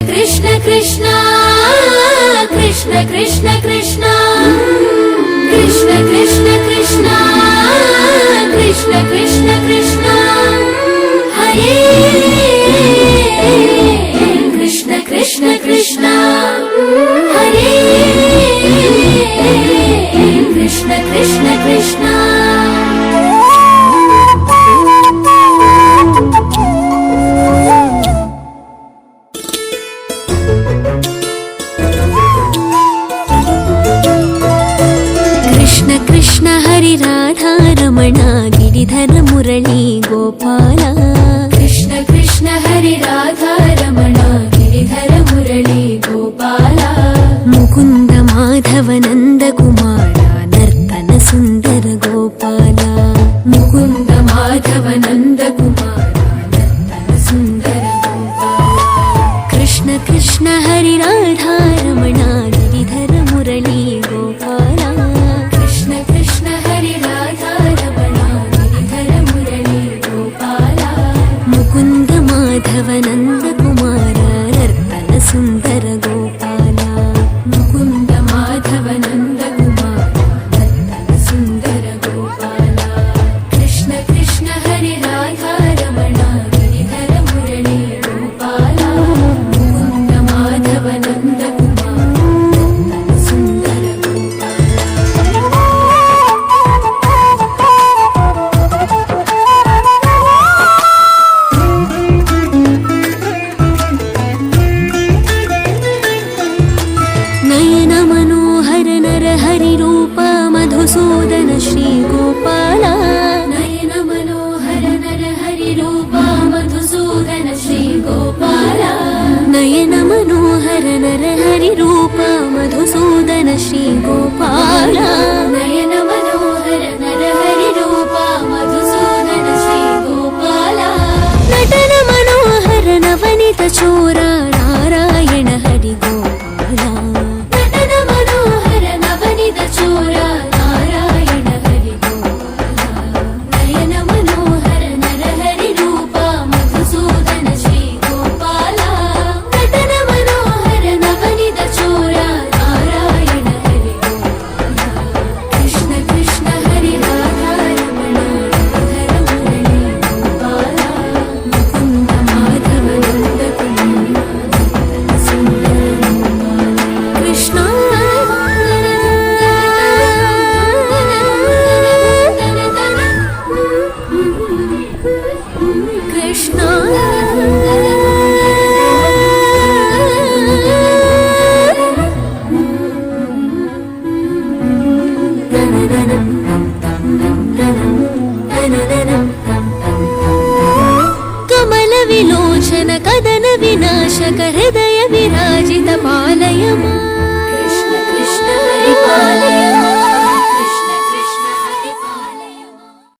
कृष्ण कृष्ण कृष्ण कृष्ण कृष्ण कृष्ण कृष्ण कृष्ण कृष्ण कृष्ण कृष्ण हरे कृष्ण कृष्ण कृष्ण हरे कृष्ण कृष्ण कृष्ण कृष्ण हरि राधा रमण गिरिधर मुरली गोपाल कृष्ण कृष्ण हरि राधा रमण गिरिधर मुरली गोपाल मुकुंद माधव नंद कुमार नर्तन सुंदर गोपाल मुकुंद माधव नंद कुमार नर्तन सुंदर गोपाल कृष्ण कृष्ण हरि राधा रमण गिरिधर मुरली गोपाल माधव नंद कुमार नर्तन सुंदर गोपाल मुकुंद माधव नंद कुमार नर्तन सुंदर गोपाल कृष्ण कृष्ण हरि राधा रमण गिरिधर मुरली गोपाल मुकुंद माधव नंद कुमार नर्तन सुंदर मधुसूदन श्री गोपाल नयन मनोहर नर हरि रूप मधुसूदन श्री गोपाल नयन मनोहर नर हरि रूप मधुसूदन श्री गोपाल नयन मनोहर नर हरि रूप मधुसूदन श्री गोपाल नटन मनोहर नवनीत चोर नारायण हरि गोपाल नटन मनोहर नवनीत चोर कमल विलोचन कदन विनाशक हृदय विराजित पालय मां